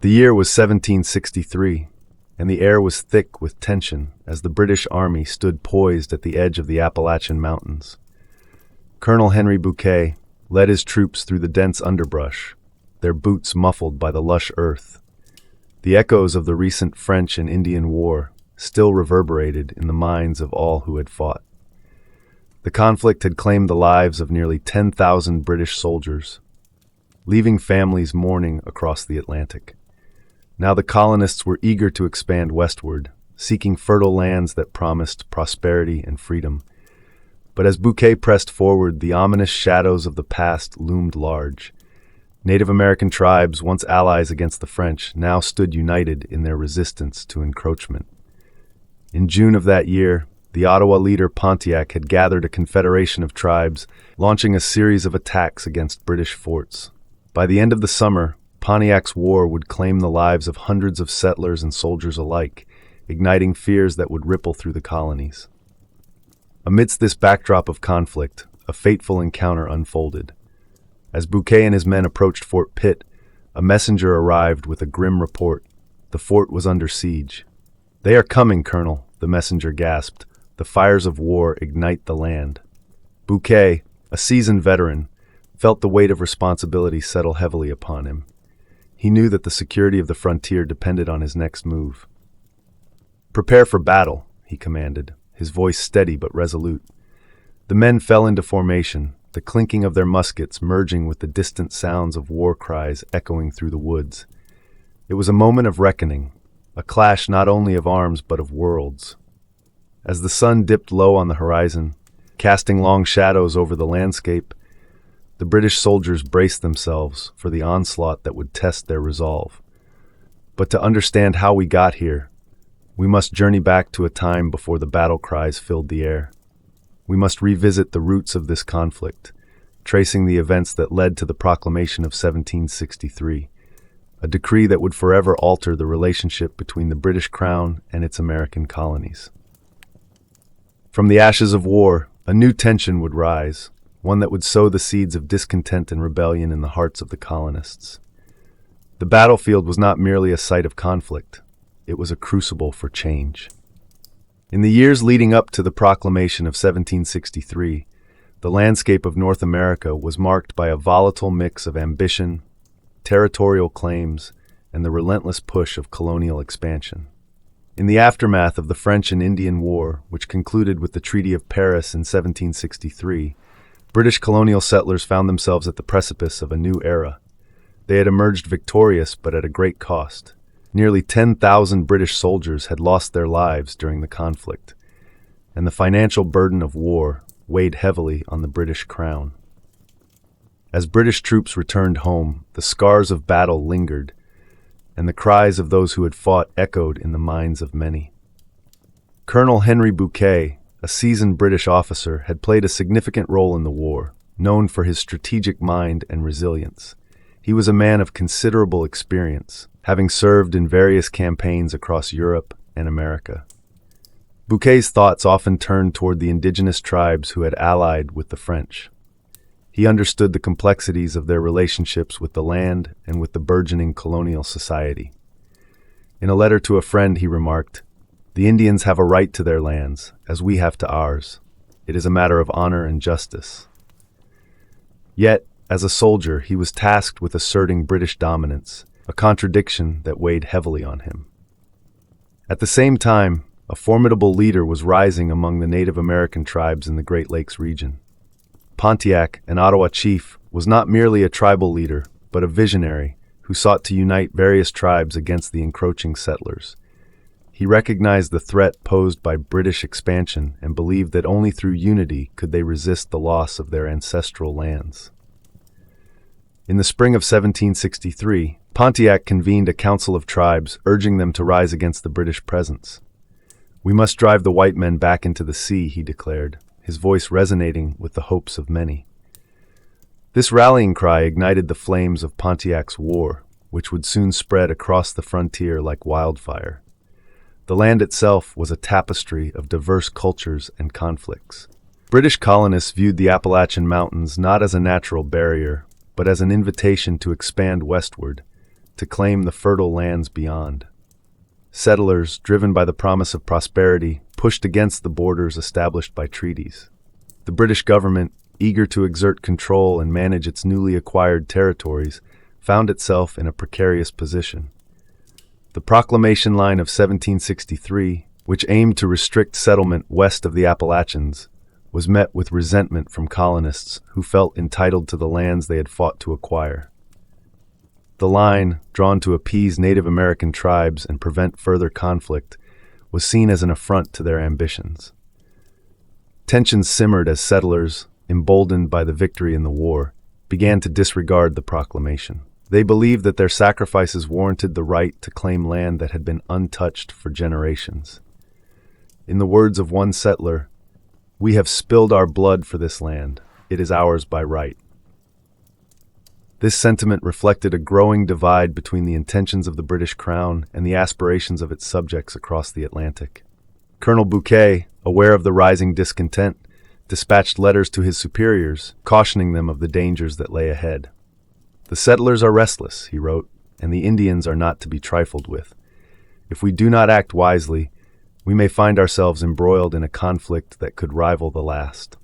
The year was 1763, and the air was thick with tension as the British Army stood poised at the edge of the Appalachian Mountains. Colonel Henry Bouquet led his troops through the dense underbrush, their boots muffled by the lush earth. The echoes of the recent French and Indian War still reverberated in the minds of all who had fought. The conflict had claimed the lives of nearly 10,000 British soldiers, leaving families mourning across the Atlantic. Now the colonists were eager to expand westward, seeking fertile lands that promised prosperity and freedom. But as Bouquet pressed forward, the ominous shadows of the past loomed large. Native American tribes, once allies against the French, now stood united in their resistance to encroachment. In June of that year, the Ottawa leader Pontiac had gathered a confederation of tribes, launching a series of attacks against British forts. By the end of the summer, Pontiac's war would claim the lives of hundreds of settlers and soldiers alike, igniting fears that would ripple through the colonies. Amidst this backdrop of conflict, a fateful encounter unfolded. As Bouquet and his men approached Fort Pitt, a messenger arrived with a grim report. The fort was under siege. "They are coming, Colonel," the messenger gasped. "The fires of war ignite the land." Bouquet, a seasoned veteran, felt the weight of responsibility settle heavily upon him. He knew that the security of the frontier depended on his next move. "Prepare for battle," he commanded, his voice steady but resolute. The men fell into formation, the clinking of their muskets merging with the distant sounds of war cries echoing through the woods. It was a moment of reckoning, a clash not only of arms but of worlds. As the sun dipped low on the horizon, casting long shadows over the landscape, the British soldiers braced themselves for the onslaught that would test their resolve. But to understand how we got here, we must journey back to a time before the battle cries filled the air. We must revisit the roots of this conflict, tracing the events that led to the Proclamation of 1763, a decree that would forever alter the relationship between the British Crown and its American colonies. From the ashes of war, a new tension would rise, one that would sow the seeds of discontent and rebellion in the hearts of the colonists. The battlefield was not merely a site of conflict, it was a crucible for change. In the years leading up to the Proclamation of 1763, the landscape of North America was marked by a volatile mix of ambition, territorial claims, and the relentless push of colonial expansion. In the aftermath of the French and Indian War, which concluded with the Treaty of Paris in 1763, British colonial settlers found themselves at the precipice of a new era. They had emerged victorious, but at a great cost. Nearly 10,000 British soldiers had lost their lives during the conflict, and the financial burden of war weighed heavily on the British Crown. As British troops returned home, the scars of battle lingered, and the cries of those who had fought echoed in the minds of many. Colonel Henry Bouquet, a seasoned British officer, had played a significant role in the war, known for his strategic mind and resilience. He was a man of considerable experience, having served in various campaigns across Europe and America. Bouquet's thoughts often turned toward the indigenous tribes who had allied with the French. He understood the complexities of their relationships with the land and with the burgeoning colonial society. In a letter to a friend, he remarked, "The Indians have a right to their lands, as we have to ours. It is a matter of honor and justice." Yet, as a soldier, he was tasked with asserting British dominance, a contradiction that weighed heavily on him. At the same time, a formidable leader was rising among the Native American tribes in the Great Lakes region. Pontiac, an Ottawa chief, was not merely a tribal leader, but a visionary who sought to unite various tribes against the encroaching settlers. He recognized the threat posed by British expansion and believed that only through unity could they resist the loss of their ancestral lands. In the spring of 1763, Pontiac convened a council of tribes, urging them to rise against the British presence. "We must drive the white men back into the sea," he declared, his voice resonating with the hopes of many. This rallying cry ignited the flames of Pontiac's war, which would soon spread across the frontier like wildfire. The land itself was a tapestry of diverse cultures and conflicts. British colonists viewed the Appalachian Mountains not as a natural barrier, but as an invitation to expand westward, to claim the fertile lands beyond. Settlers, driven by the promise of prosperity, pushed against the borders established by treaties. The British government, eager to exert control and manage its newly acquired territories, found itself in a precarious position. The Proclamation Line of 1763, which aimed to restrict settlement west of the Appalachians, was met with resentment from colonists who felt entitled to the lands they had fought to acquire. The line, drawn to appease Native American tribes and prevent further conflict, was seen as an affront to their ambitions. Tensions simmered as settlers, emboldened by the victory in the war, began to disregard the proclamation. They believed that their sacrifices warranted the right to claim land that had been untouched for generations. In the words of one settler, "We have spilled our blood for this land. It is ours by right." This sentiment reflected a growing divide between the intentions of the British Crown and the aspirations of its subjects across the Atlantic. Colonel Bouquet, aware of the rising discontent, dispatched letters to his superiors, cautioning them of the dangers that lay ahead. "The settlers are restless," he wrote, "and the Indians are not to be trifled with. If we do not act wisely, we may find ourselves embroiled in a conflict that could rival the last."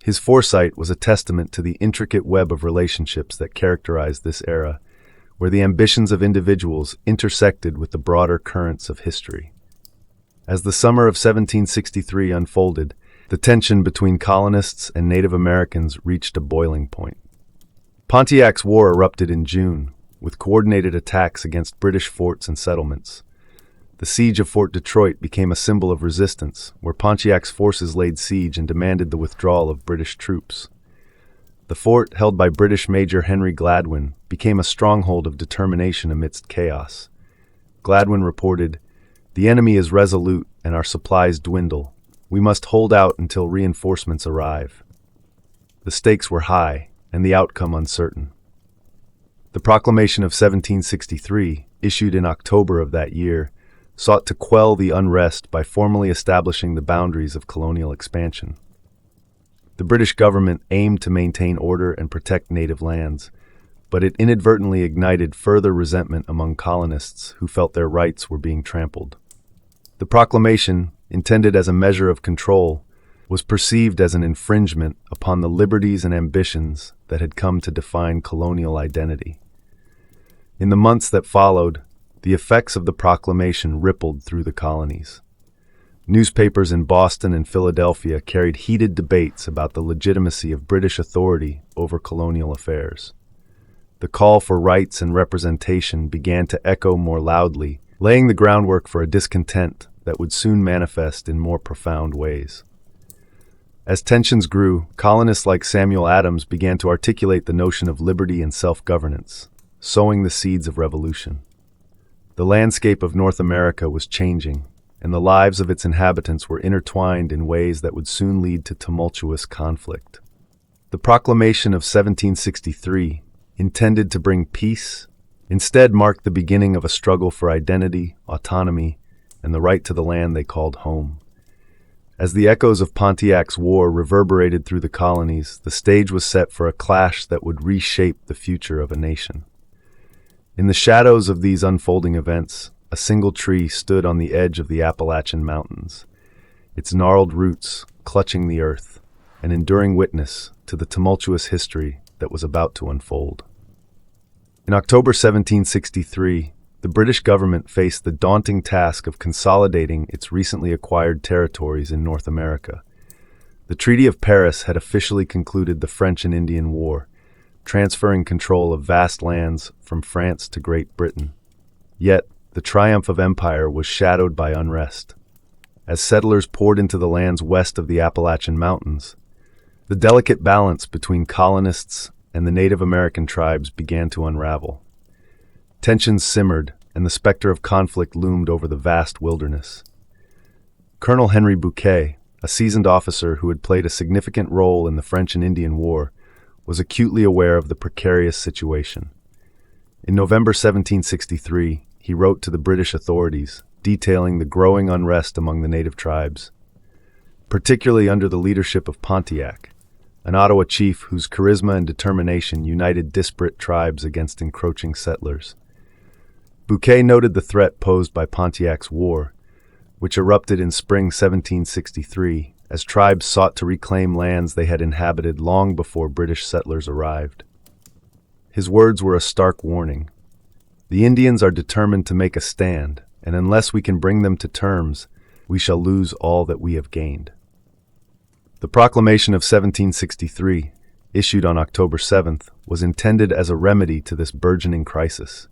His foresight was a testament to the intricate web of relationships that characterized this era, where the ambitions of individuals intersected with the broader currents of history. As the summer of 1763 unfolded, the tension between colonists and Native Americans reached a boiling point. Pontiac's War erupted in June, with coordinated attacks against British forts and settlements. The siege of Fort Detroit became a symbol of resistance, where Pontiac's forces laid siege and demanded the withdrawal of British troops. The fort, held by British Major Henry Gladwin, became a stronghold of determination amidst chaos. Gladwin reported, "The enemy is resolute and our supplies dwindle. We must hold out until reinforcements arrive." The stakes were high, and the outcome uncertain. The Proclamation of 1763, issued in October of that year, sought to quell the unrest by formally establishing the boundaries of colonial expansion. The British government aimed to maintain order and protect native lands, but it inadvertently ignited further resentment among colonists who felt their rights were being trampled. The proclamation, intended as a measure of control, was perceived as an infringement upon the liberties and ambitions that had come to define colonial identity. In the months that followed, the effects of the proclamation rippled through the colonies. Newspapers in Boston and Philadelphia carried heated debates about the legitimacy of British authority over colonial affairs. The call for rights and representation began to echo more loudly, laying the groundwork for a discontent that would soon manifest in more profound ways. As tensions grew, colonists like Samuel Adams began to articulate the notion of liberty and self-governance, sowing the seeds of revolution. The landscape of North America was changing, and the lives of its inhabitants were intertwined in ways that would soon lead to tumultuous conflict. The Proclamation of 1763, intended to bring peace, instead marked the beginning of a struggle for identity, autonomy, and the right to the land they called home. As the echoes of Pontiac's War reverberated through the colonies, the stage was set for a clash that would reshape the future of a nation. In the shadows of these unfolding events, a single tree stood on the edge of the Appalachian Mountains, its gnarled roots clutching the earth, an enduring witness to the tumultuous history that was about to unfold. In October 1763, the British government faced the daunting task of consolidating its recently acquired territories in North America. The Treaty of Paris had officially concluded the French and Indian War, transferring control of vast lands from France to Great Britain. Yet, the triumph of empire was shadowed by unrest. As settlers poured into the lands west of the Appalachian Mountains, the delicate balance between colonists and the Native American tribes began to unravel. Tensions simmered, and the specter of conflict loomed over the vast wilderness. Colonel Henry Bouquet, a seasoned officer who had played a significant role in the French and Indian War, was acutely aware of the precarious situation. In November 1763, he wrote to the British authorities, detailing the growing unrest among the native tribes. Particularly under the leadership of Pontiac, an Ottawa chief whose charisma and determination united disparate tribes against encroaching settlers. Bouquet noted the threat posed by Pontiac's War, which erupted in spring 1763 as tribes sought to reclaim lands they had inhabited long before British settlers arrived. His words were a stark warning. The Indians are determined to make a stand, and unless we can bring them to terms, we shall lose all that we have gained. The Proclamation of 1763, issued on October 7th, was intended as a remedy to this burgeoning crisis.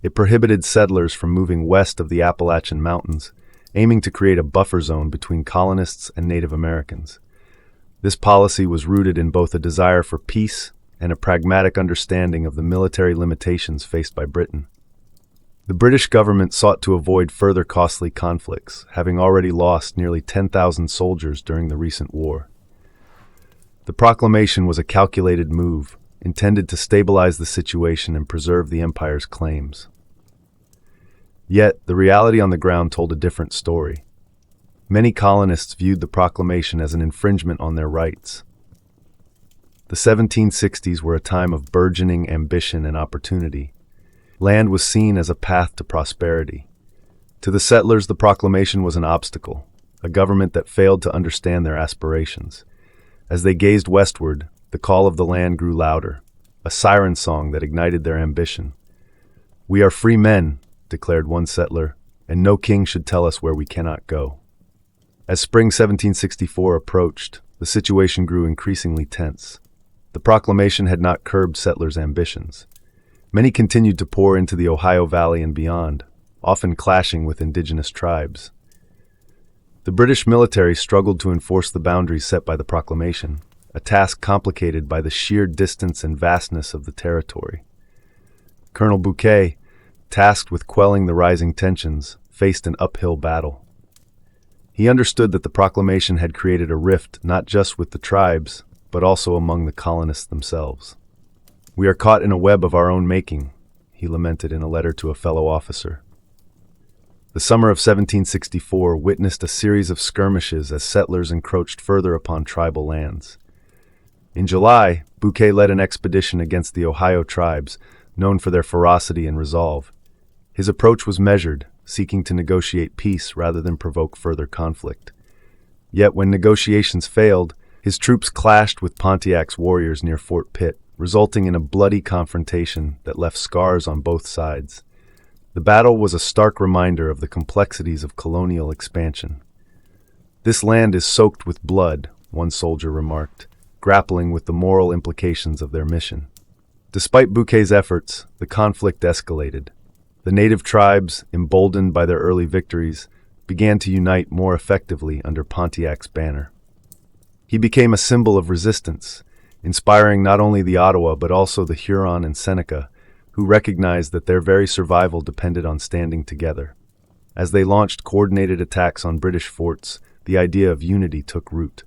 It prohibited settlers from moving west of the Appalachian Mountains, aiming to create a buffer zone between colonists and Native Americans. This policy was rooted in both a desire for peace and a pragmatic understanding of the military limitations faced by Britain. The British government sought to avoid further costly conflicts, having already lost nearly 10,000 soldiers during the recent war. The proclamation was a calculated move, intended to stabilize the situation and preserve the empire's claims. Yet, the reality on the ground told a different story. Many colonists viewed the proclamation as an infringement on their rights. The 1760s were a time of burgeoning ambition and opportunity. Land was seen as a path to prosperity. To the settlers, the proclamation was an obstacle, a government that failed to understand their aspirations. As they gazed westward, the call of the land grew louder, a siren song that ignited their ambition. "We are free men," declared one settler, "and no king should tell us where we cannot go." As spring 1764 approached, the situation grew increasingly tense. The proclamation had not curbed settlers' ambitions. Many continued to pour into the Ohio Valley and beyond, often clashing with indigenous tribes. The British military struggled to enforce the boundaries set by the proclamation, a task complicated by the sheer distance and vastness of the territory. Colonel Bouquet, tasked with quelling the rising tensions, faced an uphill battle. He understood that the proclamation had created a rift not just with the tribes, but also among the colonists themselves. "We are caught in a web of our own making," he lamented in a letter to a fellow officer. The summer of 1764 witnessed a series of skirmishes as settlers encroached further upon tribal lands. In July, Bouquet led an expedition against the Ohio tribes, known for their ferocity and resolve. His approach was measured, seeking to negotiate peace rather than provoke further conflict. Yet when negotiations failed, his troops clashed with Pontiac's warriors near Fort Pitt, resulting in a bloody confrontation that left scars on both sides. The battle was a stark reminder of the complexities of colonial expansion. "This land is soaked with blood," one soldier remarked, grappling with the moral implications of their mission. Despite Bouquet's efforts, the conflict escalated. The native tribes, emboldened by their early victories, began to unite more effectively under Pontiac's banner. He became a symbol of resistance, inspiring not only the Ottawa but also the Huron and Seneca, who recognized that their very survival depended on standing together. As they launched coordinated attacks on British forts, the idea of unity took root.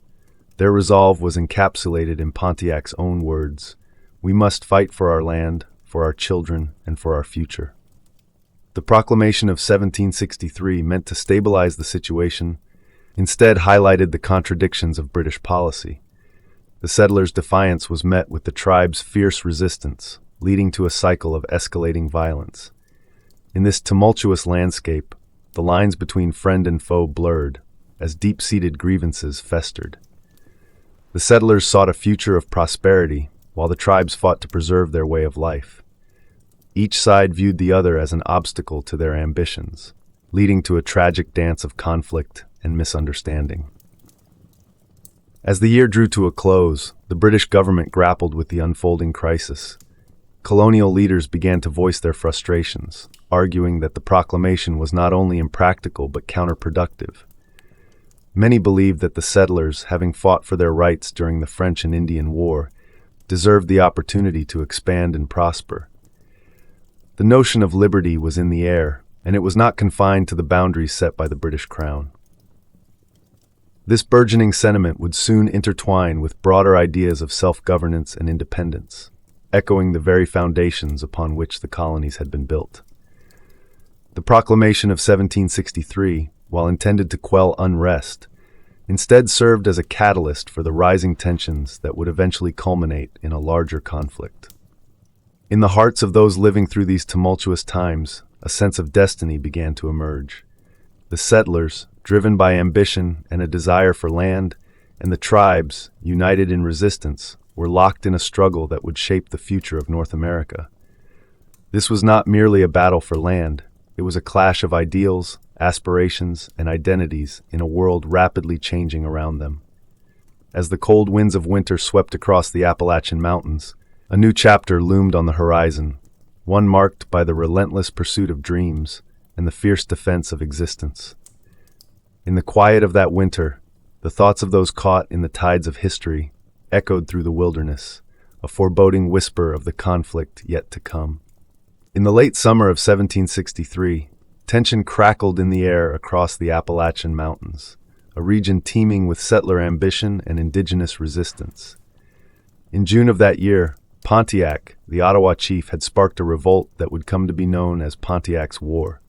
Their resolve was encapsulated in Pontiac's own words: "We must fight for our land, for our children, and for our future." The proclamation of 1763 meant to stabilize the situation, instead highlighted the contradictions of British policy. The settlers' defiance was met with the tribe's fierce resistance, leading to a cycle of escalating violence. In this tumultuous landscape, the lines between friend and foe blurred, as deep-seated grievances festered. The settlers sought a future of prosperity, while the tribes fought to preserve their way of life. Each side viewed the other as an obstacle to their ambitions, leading to a tragic dance of conflict and misunderstanding. As the year drew to a close, the British government grappled with the unfolding crisis. Colonial leaders began to voice their frustrations, arguing that the proclamation was not only impractical but counterproductive. Many believed that the settlers, having fought for their rights during the French and Indian War, deserved the opportunity to expand and prosper. The notion of liberty was in the air, and it was not confined to the boundaries set by the British Crown. This burgeoning sentiment would soon intertwine with broader ideas of self-governance and independence, echoing the very foundations upon which the colonies had been built. The Proclamation of 1763, while intended to quell unrest, instead served as a catalyst for the rising tensions that would eventually culminate in a larger conflict. In the hearts of those living through these tumultuous times, a sense of destiny began to emerge. The settlers, driven by ambition and a desire for land, and the tribes, united in resistance, were locked in a struggle that would shape the future of North America. This was not merely a battle for land, it was a clash of ideals, aspirations, and identities in a world rapidly changing around them. As the cold winds of winter swept across the Appalachian Mountains, a new chapter loomed on the horizon, one marked by the relentless pursuit of dreams and the fierce defense of existence. In the quiet of that winter, the thoughts of those caught in the tides of history echoed through the wilderness, a foreboding whisper of the conflict yet to come. In the late summer of 1763, tension crackled in the air across the Appalachian Mountains, a region teeming with settler ambition and indigenous resistance. In June of that year, Pontiac, the Ottawa chief, had sparked a revolt that would come to be known as Pontiac's War.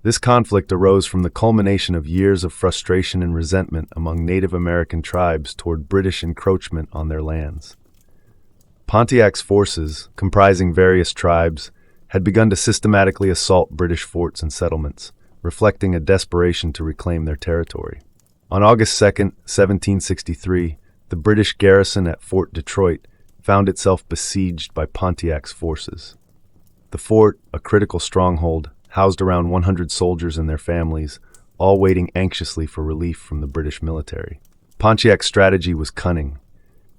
This conflict arose from the culmination of years of frustration and resentment among Native American tribes toward British encroachment on their lands. Pontiac's forces, comprising various tribes, had begun to systematically assault British forts and settlements, reflecting a desperation to reclaim their territory. On August 2, 1763, the British garrison at Fort Detroit found itself besieged by Pontiac's forces. The fort, a critical stronghold, housed around 100 soldiers and their families, all waiting anxiously for relief from the British military. Pontiac's strategy was cunning.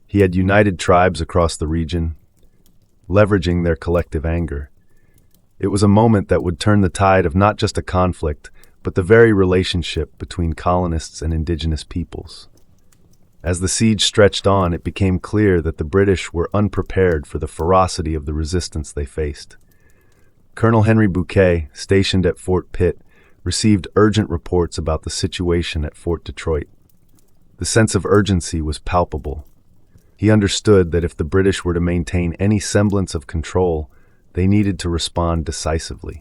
He had united tribes across the region, leveraging their collective anger. It was a moment that would turn the tide of not just a conflict, but the very relationship between colonists and indigenous peoples. As the siege stretched on, it became clear that the British were unprepared for the ferocity of the resistance they faced. Colonel Henry Bouquet, stationed at Fort Pitt, received urgent reports about the situation at Fort Detroit. The sense of urgency was palpable. He understood that if the British were to maintain any semblance of control, they needed to respond decisively.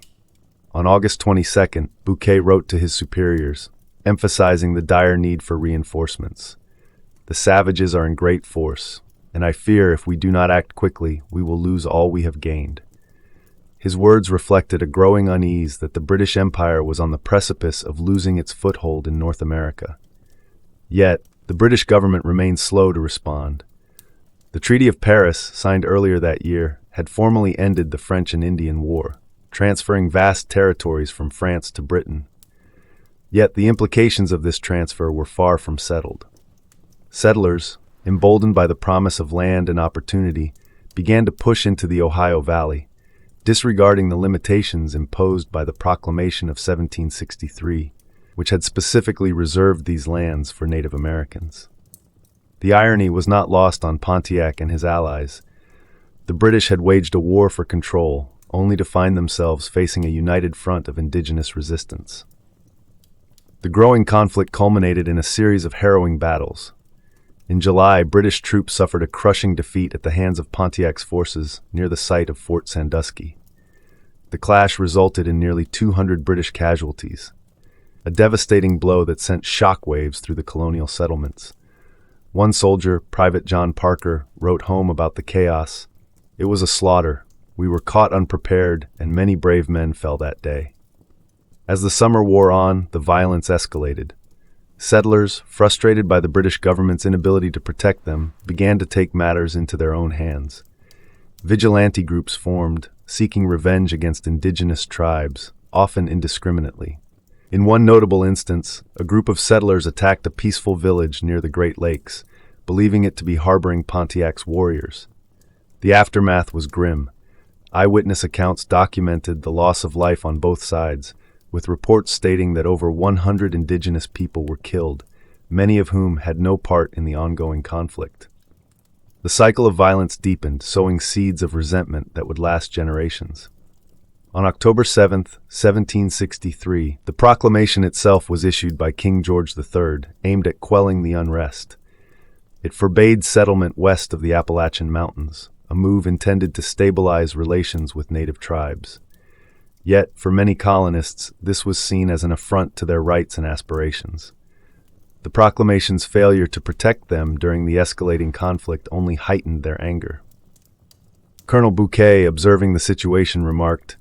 On August 22nd, Bouquet wrote to his superiors, emphasizing the dire need for reinforcements. The savages are in great force, and I fear if we do not act quickly, we will lose all we have gained. His words reflected a growing unease that the British Empire was on the precipice of losing its foothold in North America. Yet, the British government remained slow to respond. The Treaty of Paris, signed earlier that year, had formally ended the French and Indian War, transferring vast territories from France to Britain. Yet the implications of this transfer were far from settled. Settlers, emboldened by the promise of land and opportunity, began to push into the Ohio Valley, disregarding the limitations imposed by the Proclamation of 1763, which had specifically reserved these lands for Native Americans. The irony was not lost on Pontiac and his allies. The British had waged a war for control, only to find themselves facing a united front of indigenous resistance. The growing conflict culminated in a series of harrowing battles. In July, British troops suffered a crushing defeat at the hands of Pontiac's forces near the site of Fort Sandusky. The clash resulted in nearly 200 British casualties, a devastating blow that sent shockwaves through the colonial settlements. One soldier, Private John Parker, wrote home about the chaos. "It was a slaughter. We were caught unprepared, and many brave men fell that day." As the summer wore on, the violence escalated. Settlers, frustrated by the British government's inability to protect them, began to take matters into their own hands. Vigilante groups formed, seeking revenge against indigenous tribes, often indiscriminately. In one notable instance, a group of settlers attacked a peaceful village near the Great Lakes, believing it to be harboring Pontiac's warriors. The aftermath was grim. Eyewitness accounts documented the loss of life on both sides, with reports stating that over 100 indigenous people were killed, many of whom had no part in the ongoing conflict. The cycle of violence deepened, sowing seeds of resentment that would last generations. On October 7, 1763, the proclamation itself was issued by King George III, aimed at quelling the unrest. It forbade settlement west of the Appalachian Mountains, a move intended to stabilize relations with native tribes. Yet, for many colonists, this was seen as an affront to their rights and aspirations. The Proclamation's failure to protect them during the escalating conflict only heightened their anger. Colonel Bouquet, observing the situation, remarked,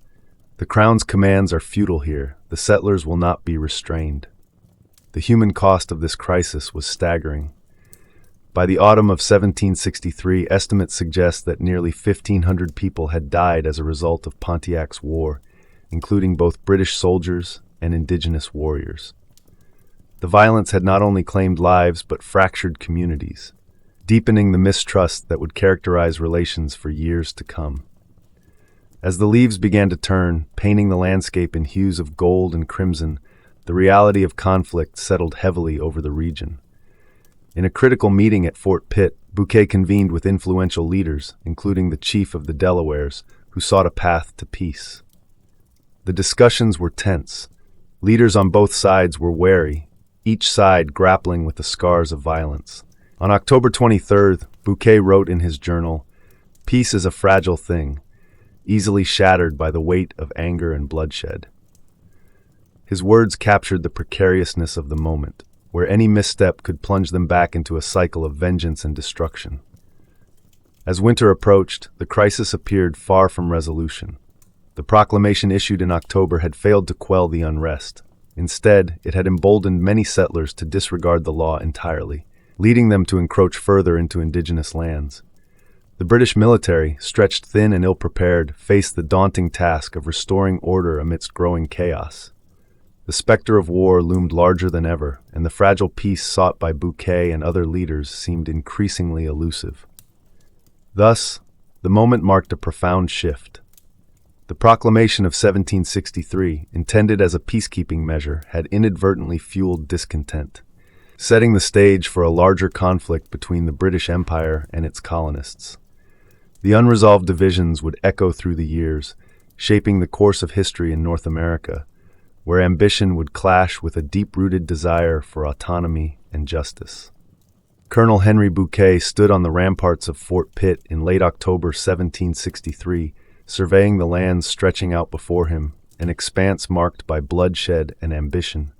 "The Crown's commands are futile here. The settlers will not be restrained." The human cost of this crisis was staggering. By the autumn of 1763, estimates suggest that nearly 1,500 people had died as a result of Pontiac's war, including both British soldiers and Indigenous warriors. The violence had not only claimed lives but fractured communities, deepening the mistrust that would characterize relations for years to come. As the leaves began to turn, painting the landscape in hues of gold and crimson, the reality of conflict settled heavily over the region. In a critical meeting at Fort Pitt, Bouquet convened with influential leaders, including the chief of the Delawares, who sought a path to peace. The discussions were tense. Leaders on both sides were wary, each side grappling with the scars of violence. On October 23rd, Bouquet wrote in his journal, "Peace is a fragile thing, easily shattered by the weight of anger and bloodshed." His words captured the precariousness of the moment, where any misstep could plunge them back into a cycle of vengeance and destruction. As winter approached, the crisis appeared far from resolution. The proclamation issued in October had failed to quell the unrest. Instead, it had emboldened many settlers to disregard the law entirely, leading them to encroach further into indigenous lands. The British military, stretched thin and ill-prepared, faced the daunting task of restoring order amidst growing chaos. The specter of war loomed larger than ever, and the fragile peace sought by Bouquet and other leaders seemed increasingly elusive. Thus, the moment marked a profound shift. The Proclamation of 1763, intended as a peacekeeping measure, had inadvertently fueled discontent, setting the stage for a larger conflict between the British Empire and its colonists. The unresolved divisions would echo through the years, shaping the course of history in North America, where ambition would clash with a deep-rooted desire for autonomy and justice. Colonel Henry Bouquet stood on the ramparts of Fort Pitt in late October 1763, surveying the lands stretching out before him, an expanse marked by bloodshed and ambition.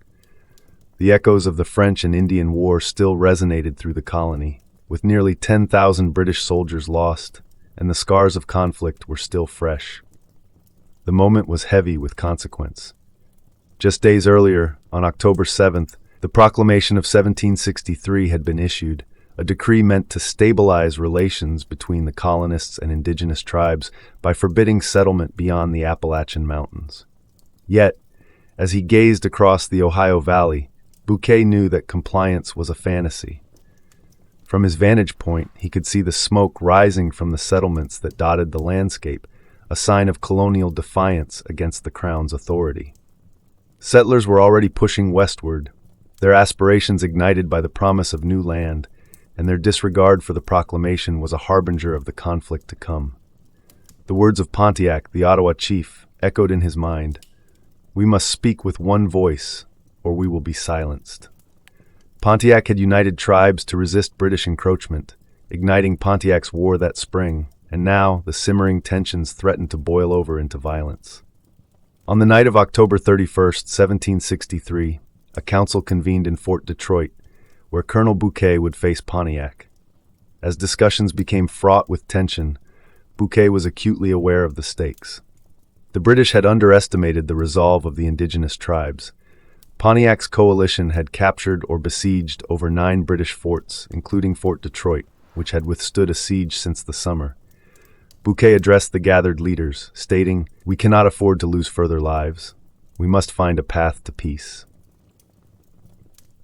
The echoes of the French and Indian War still resonated through the colony, with nearly 10,000 British soldiers lost, and the scars of conflict were still fresh. The moment was heavy with consequence. Just days earlier, on October 7th, the Proclamation of 1763 had been issued, a decree meant to stabilize relations between the colonists and indigenous tribes by forbidding settlement beyond the Appalachian Mountains. Yet, as he gazed across the Ohio Valley, Bouquet knew that compliance was a fantasy. From his vantage point, he could see the smoke rising from the settlements that dotted the landscape, a sign of colonial defiance against the Crown's authority. Settlers were already pushing westward, their aspirations ignited by the promise of new land, and their disregard for the proclamation was a harbinger of the conflict to come. The words of Pontiac, the Ottawa chief, echoed in his mind, "We must speak with one voice, or we will be silenced." Pontiac had united tribes to resist British encroachment, igniting Pontiac's war that spring, and now the simmering tensions threatened to boil over into violence. On the night of October 31st, 1763, a council convened in Fort Detroit, where Colonel Bouquet would face Pontiac. As discussions became fraught with tension, Bouquet was acutely aware of the stakes. The British had underestimated the resolve of the indigenous tribes. Pontiac's coalition had captured or besieged over 9 British forts, including Fort Detroit, which had withstood a siege since the summer. Bouquet addressed the gathered leaders, stating, "We cannot afford to lose further lives. We must find a path to peace."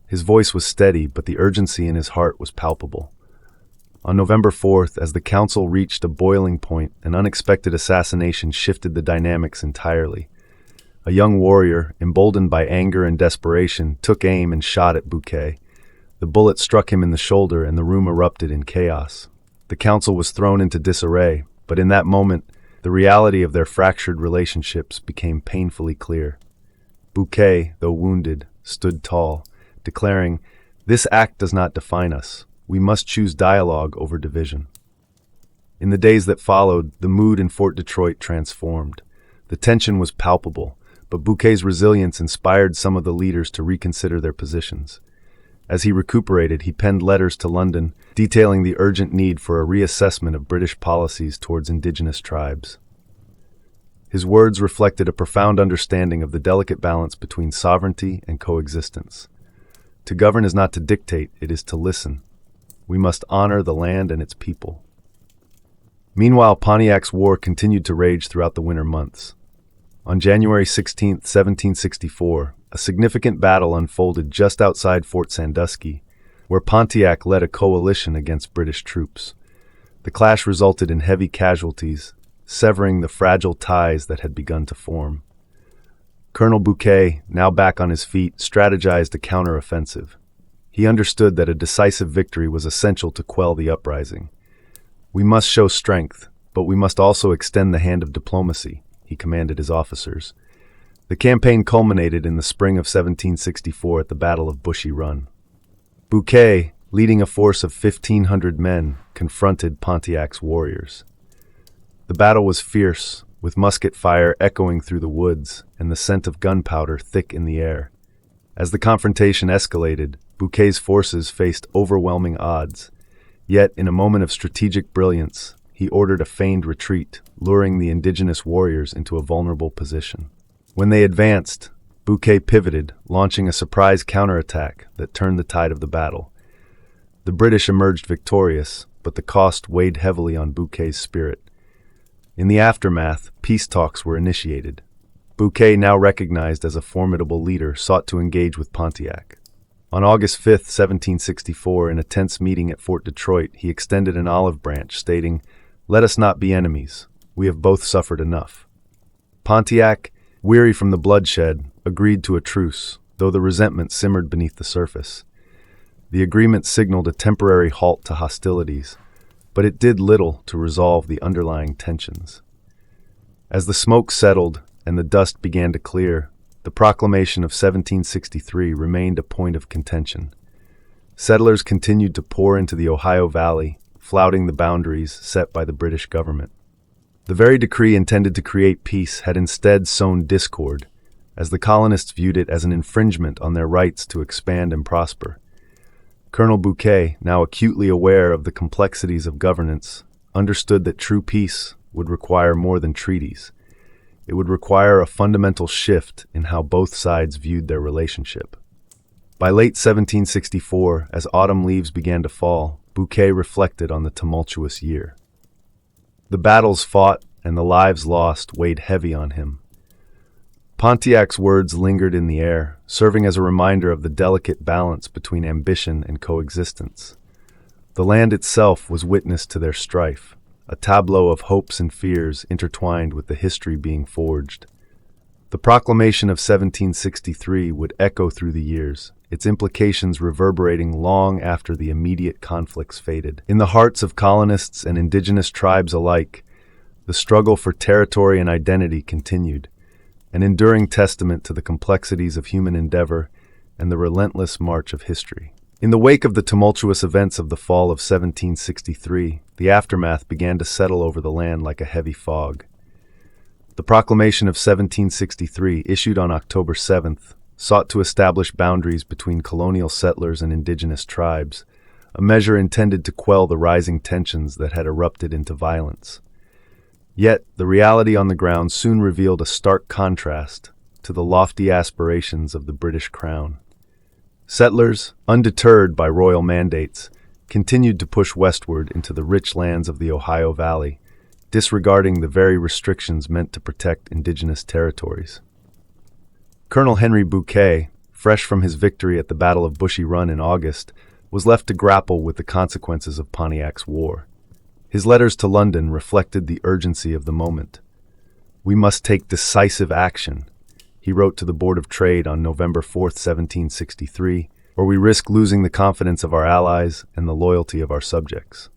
His voice was steady, but the urgency in his heart was palpable. On November 4th, as the council reached a boiling point, an unexpected assassination shifted the dynamics entirely. A young warrior, emboldened by anger and desperation, took aim and shot at Bouquet. The bullet struck him in the shoulder, and the room erupted in chaos. The council was thrown into disarray, but in that moment, the reality of their fractured relationships became painfully clear. Bouquet, though wounded, stood tall, declaring, "This act does not define us. We must choose dialogue over division." In the days that followed, the mood in Fort Detroit transformed. The tension was palpable, but Bouquet's resilience inspired some of the leaders to reconsider their positions. As he recuperated, he penned letters to London, detailing the urgent need for a reassessment of British policies towards Indigenous tribes. His words reflected a profound understanding of the delicate balance between sovereignty and coexistence. To govern is not to dictate, it is to listen. We must honor the land and its people. Meanwhile, Pontiac's war continued to rage throughout the winter months. On January 16, 1764, a significant battle unfolded just outside Fort Sandusky, where Pontiac led a coalition against British troops. The clash resulted in heavy casualties, severing the fragile ties that had begun to form. Colonel Bouquet, now back on his feet, strategized a counteroffensive. He understood that a decisive victory was essential to quell the uprising. "We must show strength, but we must also extend the hand of diplomacy," he commanded his officers. The campaign culminated in the spring of 1764 at the Battle of Bushy Run. Bouquet, leading a force of 1,500 men, confronted Pontiac's warriors. The battle was fierce, with musket fire echoing through the woods and the scent of gunpowder thick in the air. As the confrontation escalated, Bouquet's forces faced overwhelming odds. Yet, in a moment of strategic brilliance, he ordered a feigned retreat, luring the indigenous warriors into a vulnerable position. When they advanced, Bouquet pivoted, launching a surprise counterattack that turned the tide of the battle. The British emerged victorious, but the cost weighed heavily on Bouquet's spirit. In the aftermath, peace talks were initiated. Bouquet, now recognized as a formidable leader, sought to engage with Pontiac. On August 5, 1764, in a tense meeting at Fort Detroit, he extended an olive branch, stating, "Let us not be enemies. We have both suffered enough." Pontiac, weary from the bloodshed, agreed to a truce, though the resentment simmered beneath the surface. The agreement signaled a temporary halt to hostilities, but it did little to resolve the underlying tensions. As the smoke settled and the dust began to clear, the Proclamation of 1763 remained a point of contention. Settlers continued to pour into the Ohio Valley, flouting the boundaries set by the British government. The very decree intended to create peace had instead sown discord, as the colonists viewed it as an infringement on their rights to expand and prosper. Colonel Bouquet, now acutely aware of the complexities of governance, understood that true peace would require more than treaties. It would require a fundamental shift in how both sides viewed their relationship. By late 1764, as autumn leaves began to fall, Bouquet reflected on the tumultuous year. The battles fought and the lives lost weighed heavy on him. Pontiac's words lingered in the air, serving as a reminder of the delicate balance between ambition and coexistence. The land itself was witness to their strife, a tableau of hopes and fears intertwined with the history being forged. The Proclamation of 1763 would echo through the years, its implications reverberating long after the immediate conflicts faded. In the hearts of colonists and indigenous tribes alike, the struggle for territory and identity continued, an enduring testament to the complexities of human endeavor and the relentless march of history. In the wake of the tumultuous events of the fall of 1763, the aftermath began to settle over the land like a heavy fog. The Proclamation of 1763, issued on October 7th, sought to establish boundaries between colonial settlers and indigenous tribes, a measure intended to quell the rising tensions that had erupted into violence. Yet, the reality on the ground soon revealed a stark contrast to the lofty aspirations of the British Crown. Settlers, undeterred by royal mandates, continued to push westward into the rich lands of the Ohio Valley, disregarding the very restrictions meant to protect indigenous territories. Colonel Henry Bouquet, fresh from his victory at the Battle of Bushy Run in August, was left to grapple with the consequences of Pontiac's war. His letters to London reflected the urgency of the moment. "We must take decisive action," he wrote to the Board of Trade on November 4, 1763, "or we risk losing the confidence of our allies and the loyalty of our subjects."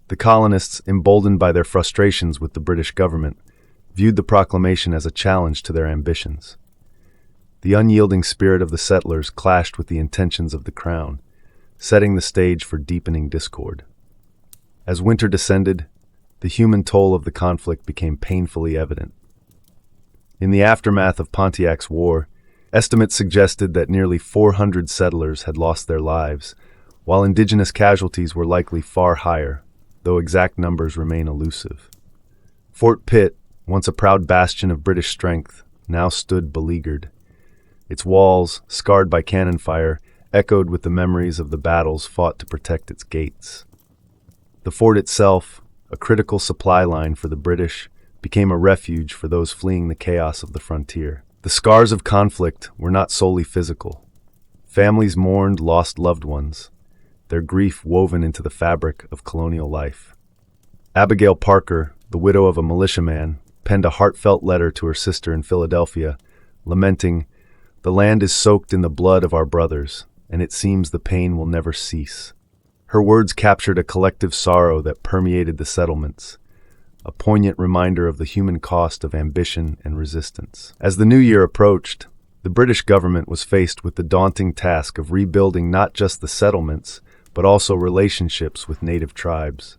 The colonists, emboldened by their frustrations with the British government, viewed the proclamation as a challenge to their ambitions. The unyielding spirit of the settlers clashed with the intentions of the Crown, setting the stage for deepening discord. As winter descended, the human toll of the conflict became painfully evident. In the aftermath of Pontiac's war, Estimates suggested that nearly 400 settlers had lost their lives, while indigenous casualties were likely far higher, though exact numbers remain elusive. Fort Pitt, once a proud bastion of British strength, now stood beleaguered. Its walls, scarred by cannon fire, echoed with the memories of the battles fought to protect its gates. The fort itself, a critical supply line for the British, became a refuge for those fleeing the chaos of the frontier. The scars of conflict were not solely physical. Families mourned lost loved ones, their grief woven into the fabric of colonial life. Abigail Parker, the widow of a militiaman, penned a heartfelt letter to her sister in Philadelphia, lamenting, "The land is soaked in the blood of our brothers, and it seems the pain will never cease." Her words captured a collective sorrow that permeated the settlements, a poignant reminder of the human cost of ambition and resistance. As the new year approached, the British government was faced with the daunting task of rebuilding not just the settlements, but also relationships with native tribes.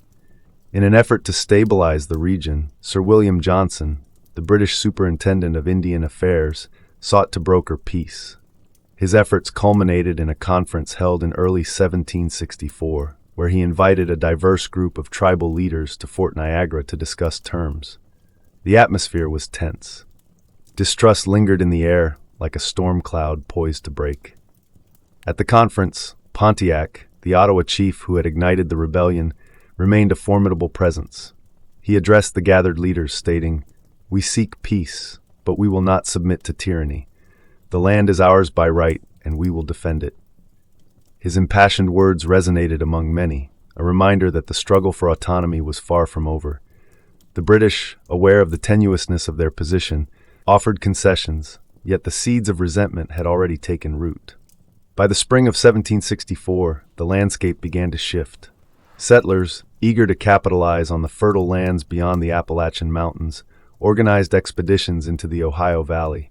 In an effort to stabilize the region, Sir William Johnson, the British Superintendent of Indian Affairs, sought to broker peace. His efforts culminated in a conference held in early 1764, where he invited a diverse group of tribal leaders to Fort Niagara to discuss terms. The atmosphere was tense. Distrust lingered in the air like a storm cloud poised to break. At the conference, Pontiac, the Ottawa chief who had ignited the rebellion, remained a formidable presence. He addressed the gathered leaders, stating, "We seek peace, but we will not submit to tyranny. The land is ours by right, and we will defend it." His impassioned words resonated among many, a reminder that the struggle for autonomy was far from over. The British, aware of the tenuousness of their position, offered concessions, yet the seeds of resentment had already taken root. By the spring of 1764, the landscape began to shift. Settlers, eager to capitalize on the fertile lands beyond the Appalachian Mountains, organized expeditions into the Ohio Valley.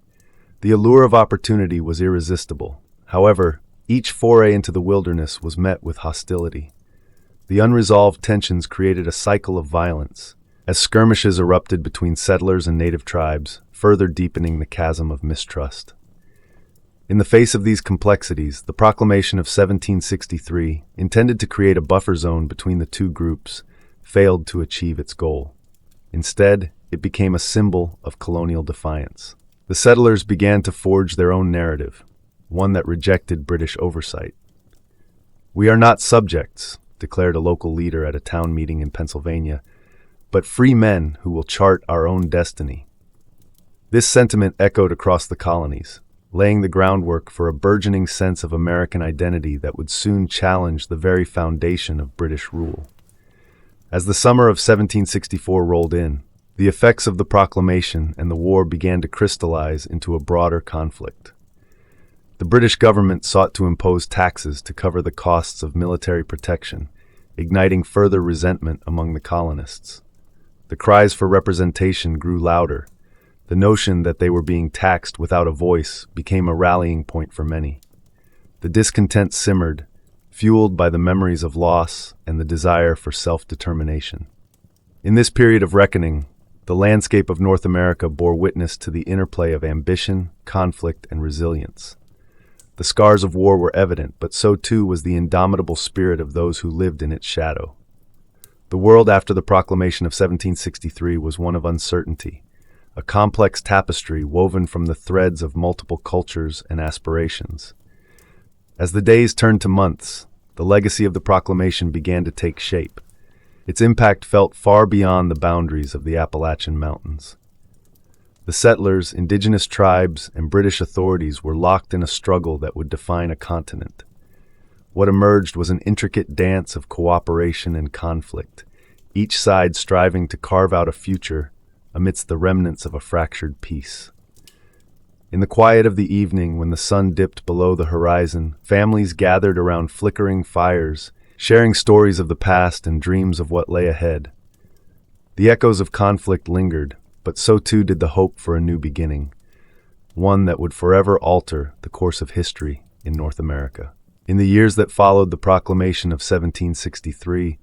The allure of opportunity was irresistible. However, each foray into the wilderness was met with hostility. The unresolved tensions created a cycle of violence, as skirmishes erupted between settlers and native tribes, further deepening the chasm of mistrust. In the face of these complexities, the Proclamation of 1763, intended to create a buffer zone between the two groups, failed to achieve its goal. Instead, it became a symbol of colonial defiance. The settlers began to forge their own narrative, one that rejected British oversight. "We are not subjects," declared a local leader at a town meeting in Pennsylvania, "but free men who will chart our own destiny." This sentiment echoed across the colonies, laying the groundwork for a burgeoning sense of American identity that would soon challenge the very foundation of British rule. As the summer of 1764 rolled in, the effects of the proclamation and the war began to crystallize into a broader conflict. The British government sought to impose taxes to cover the costs of military protection, igniting further resentment among the colonists. The cries for representation grew louder. The notion that they were being taxed without a voice became a rallying point for many. The discontent simmered, fueled by the memories of loss and the desire for self-determination. In this period of reckoning, the landscape of North America bore witness to the interplay of ambition, conflict, and resilience. The scars of war were evident, but so too was the indomitable spirit of those who lived in its shadow. The world after the Proclamation of 1763 was one of uncertainty, a complex tapestry woven from the threads of multiple cultures and aspirations. As the days turned to months, the legacy of the proclamation began to take shape. Its impact felt far beyond the boundaries of the Appalachian Mountains. The settlers, indigenous tribes, and British authorities were locked in a struggle that would define a continent. What emerged was an intricate dance of cooperation and conflict, each side striving to carve out a future amidst the remnants of a fractured peace. In the quiet of the evening, when the sun dipped below the horizon, families gathered around flickering fires, sharing stories of the past and dreams of what lay ahead. The echoes of conflict lingered, but so too did the hope for a new beginning, one that would forever alter the course of history in North America. In the years that followed the Proclamation of 1763,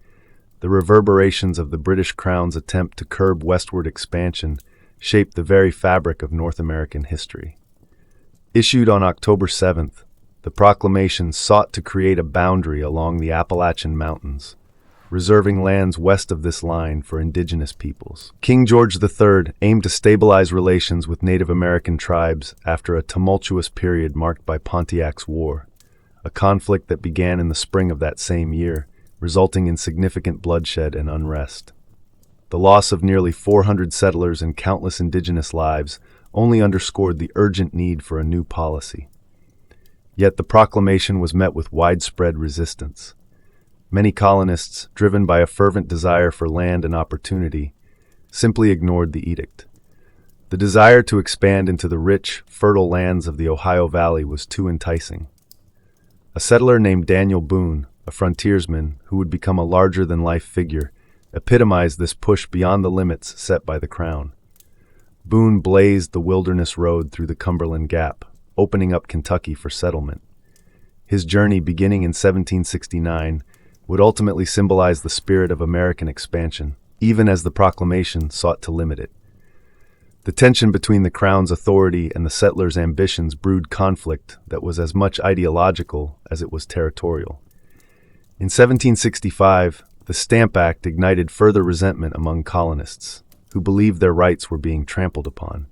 the reverberations of the British Crown's attempt to curb westward expansion shaped the very fabric of North American history. Issued on October 7th, the proclamation sought to create a boundary along the Appalachian Mountains, reserving lands west of this line for indigenous peoples. King George III aimed to stabilize relations with Native American tribes after a tumultuous period marked by Pontiac's War, a conflict that began in the spring of that same year, resulting in significant bloodshed and unrest. The loss of nearly 400 settlers and countless indigenous lives only underscored the urgent need for a new policy. Yet the proclamation was met with widespread resistance. Many colonists, driven by a fervent desire for land and opportunity, simply ignored the edict. The desire to expand into the rich, fertile lands of the Ohio Valley was too enticing. A settler named Daniel Boone, a frontiersman who would become a larger-than-life figure, epitomized this push beyond the limits set by the Crown. Boone blazed the wilderness road through the Cumberland Gap, opening up Kentucky for settlement. His journey, beginning in 1769, would ultimately symbolize the spirit of American expansion, even as the proclamation sought to limit it. The tension between the Crown's authority and the settlers' ambitions brewed conflict that was as much ideological as it was territorial. In 1765, the Stamp Act ignited further resentment among colonists, who believed their rights were being trampled upon.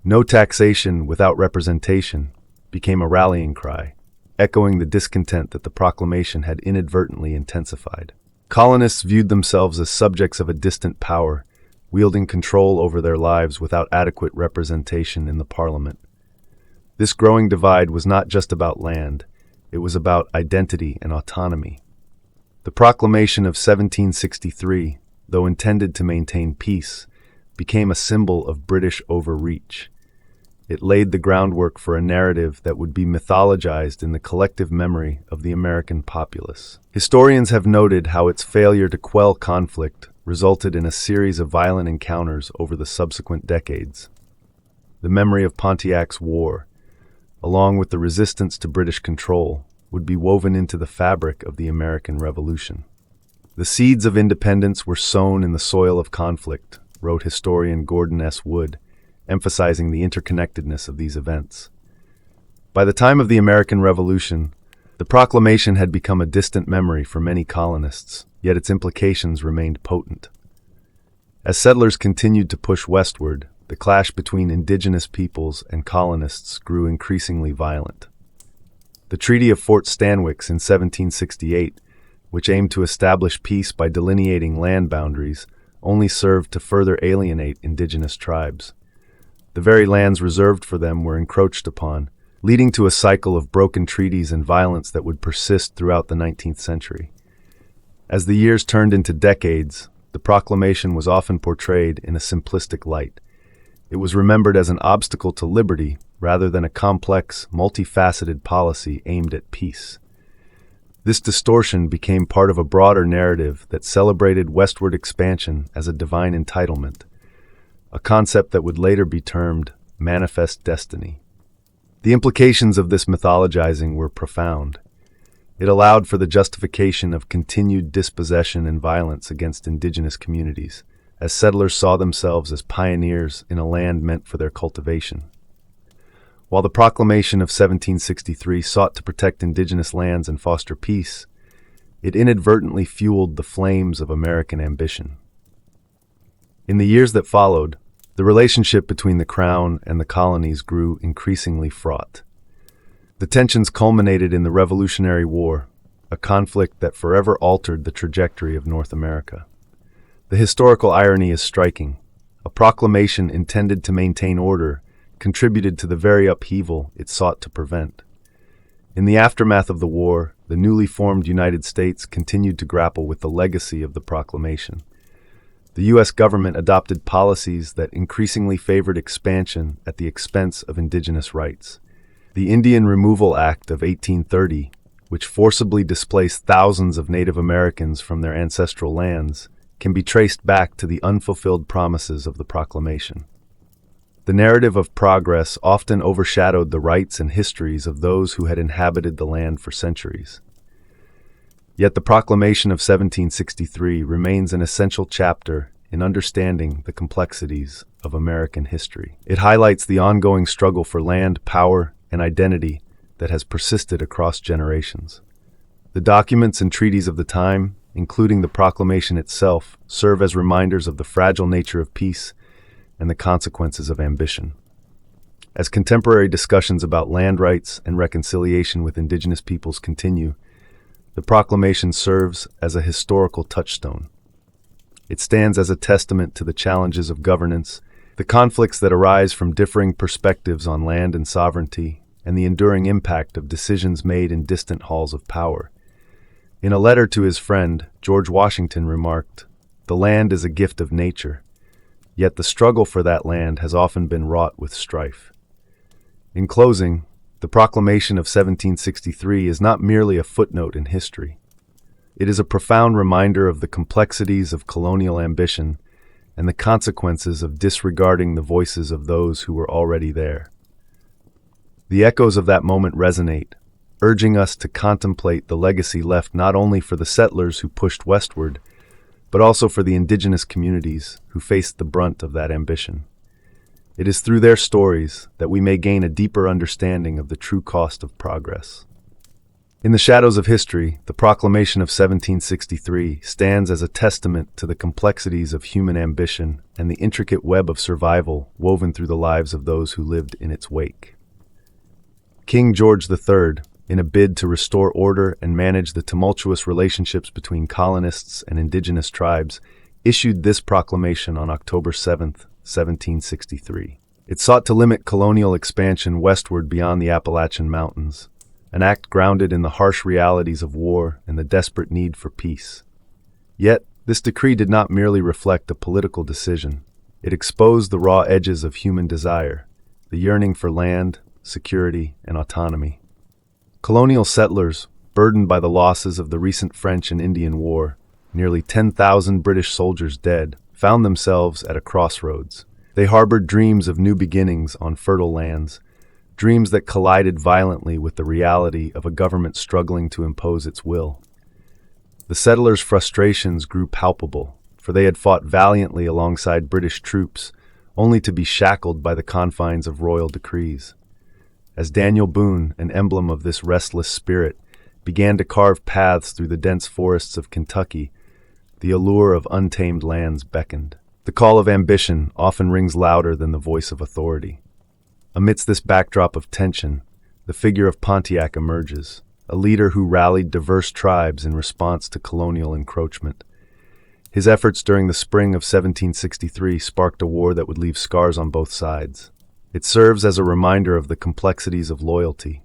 No taxation without representation became a rallying cry, echoing the discontent that the proclamation had inadvertently intensified. Colonists viewed themselves as subjects of a distant power, wielding control over their lives without adequate representation in the Parliament. This growing divide was not just about land, it was about identity and autonomy. The Proclamation of 1763, though intended to maintain peace, became a symbol of British overreach. It laid the groundwork for a narrative that would be mythologized in the collective memory of the American populace. Historians have noted how its failure to quell conflict resulted in a series of violent encounters over the subsequent decades. The memory of Pontiac's War, along with the resistance to British control, would be woven into the fabric of the American Revolution. The seeds of independence were sown in the soil of conflict, wrote historian Gordon S. Wood, emphasizing the interconnectedness of these events. By the time of the American Revolution, the proclamation had become a distant memory for many colonists, yet its implications remained potent. As settlers continued to push westward, the clash between indigenous peoples and colonists grew increasingly violent. The Treaty of Fort Stanwix in 1768, which aimed to establish peace by delineating land boundaries, only served to further alienate indigenous tribes. The very lands reserved for them were encroached upon, leading to a cycle of broken treaties and violence that would persist throughout the 19th century. As the years turned into decades, the proclamation was often portrayed in a simplistic light. It was remembered as an obstacle to liberty rather than a complex, multifaceted policy aimed at peace. This distortion became part of a broader narrative that celebrated westward expansion as a divine entitlement, a concept that would later be termed manifest destiny. The implications of this mythologizing were profound. It allowed for the justification of continued dispossession and violence against indigenous communities, as settlers saw themselves as pioneers in a land meant for their cultivation. While the Proclamation of 1763 sought to protect indigenous lands and foster peace, it inadvertently fueled the flames of American ambition. In the years that followed, the relationship between the Crown and the colonies grew increasingly fraught. The tensions culminated in the Revolutionary War, a conflict that forever altered the trajectory of North America. The historical irony is striking. A proclamation intended to maintain order contributed to the very upheaval it sought to prevent. In the aftermath of the war, the newly formed United States continued to grapple with the legacy of the proclamation. The U.S. government adopted policies that increasingly favored expansion at the expense of indigenous rights. The Indian Removal Act of 1830, which forcibly displaced thousands of Native Americans from their ancestral lands, can be traced back to the unfulfilled promises of the proclamation. The narrative of progress often overshadowed the rights and histories of those who had inhabited the land for centuries. Yet the Proclamation of 1763 remains an essential chapter in understanding the complexities of American history. It highlights the ongoing struggle for land, power, and identity that has persisted across generations. The documents and treaties of the time, including the Proclamation itself, serve as reminders of the fragile nature of peace and the consequences of ambition. As contemporary discussions about land rights and reconciliation with Indigenous peoples continue, the Proclamation serves as a historical touchstone. It stands as a testament to the challenges of governance, the conflicts that arise from differing perspectives on land and sovereignty, and the enduring impact of decisions made in distant halls of power. In a letter to his friend, George Washington remarked, "The land is a gift of nature, yet the struggle for that land has often been wrought with strife." In closing, the Proclamation of 1763 is not merely a footnote in history. It is a profound reminder of the complexities of colonial ambition and the consequences of disregarding the voices of those who were already there. The echoes of that moment resonate, urging us to contemplate the legacy left not only for the settlers who pushed westward, but also for the indigenous communities who faced the brunt of that ambition. It is through their stories that we may gain a deeper understanding of the true cost of progress. In the shadows of history, the Proclamation of 1763 stands as a testament to the complexities of human ambition and the intricate web of survival woven through the lives of those who lived in its wake. King George III, in a bid to restore order and manage the tumultuous relationships between colonists and indigenous tribes, issued this proclamation on October 7, 1763. It sought to limit colonial expansion westward beyond the Appalachian Mountains, an act grounded in the harsh realities of war and the desperate need for peace. Yet, this decree did not merely reflect a political decision. It exposed the raw edges of human desire, the yearning for land, security, and autonomy. Colonial settlers, burdened by the losses of the recent French and Indian War, nearly 10,000 British soldiers dead, found themselves at a crossroads. They harbored dreams of new beginnings on fertile lands, dreams that collided violently with the reality of a government struggling to impose its will. The settlers' frustrations grew palpable, for they had fought valiantly alongside British troops, only to be shackled by the confines of royal decrees. As Daniel Boone, an emblem of this restless spirit, began to carve paths through the dense forests of Kentucky, the allure of untamed lands beckoned. The call of ambition often rings louder than the voice of authority. Amidst this backdrop of tension, the figure of Pontiac emerges, a leader who rallied diverse tribes in response to colonial encroachment. His efforts during the spring of 1763 sparked a war that would leave scars on both sides. It serves as a reminder of the complexities of loyalty,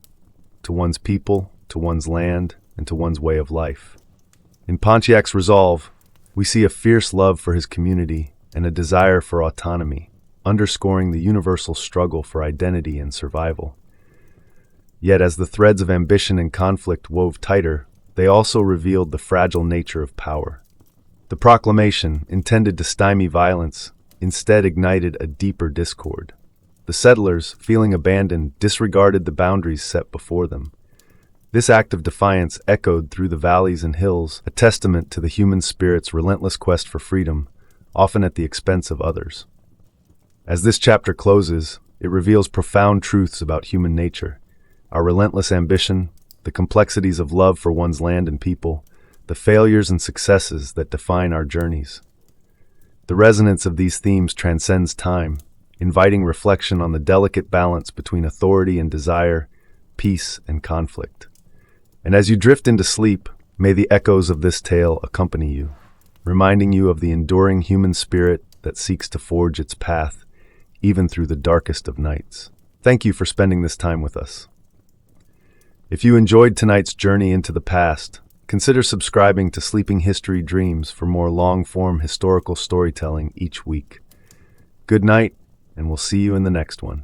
to one's people, to one's land, and to one's way of life. In Pontiac's resolve, we see a fierce love for his community and a desire for autonomy, underscoring the universal struggle for identity and survival. Yet as the threads of ambition and conflict wove tighter, they also revealed the fragile nature of power. The proclamation, intended to stymie violence, instead ignited a deeper discord. The settlers, feeling abandoned, disregarded the boundaries set before them. This act of defiance echoed through the valleys and hills, a testament to the human spirit's relentless quest for freedom, often at the expense of others. As this chapter closes, it reveals profound truths about human nature, our relentless ambition, the complexities of love for one's land and people, the failures and successes that define our journeys. The resonance of these themes transcends time, inviting reflection on the delicate balance between authority and desire, peace and conflict. And as you drift into sleep, may the echoes of this tale accompany you, reminding you of the enduring human spirit that seeks to forge its path, even through the darkest of nights. Thank you for spending this time with us. If you enjoyed tonight's journey into the past, consider subscribing to Sleeping History Dreams for more long-form historical storytelling each week. Good night, and we'll see you in the next one.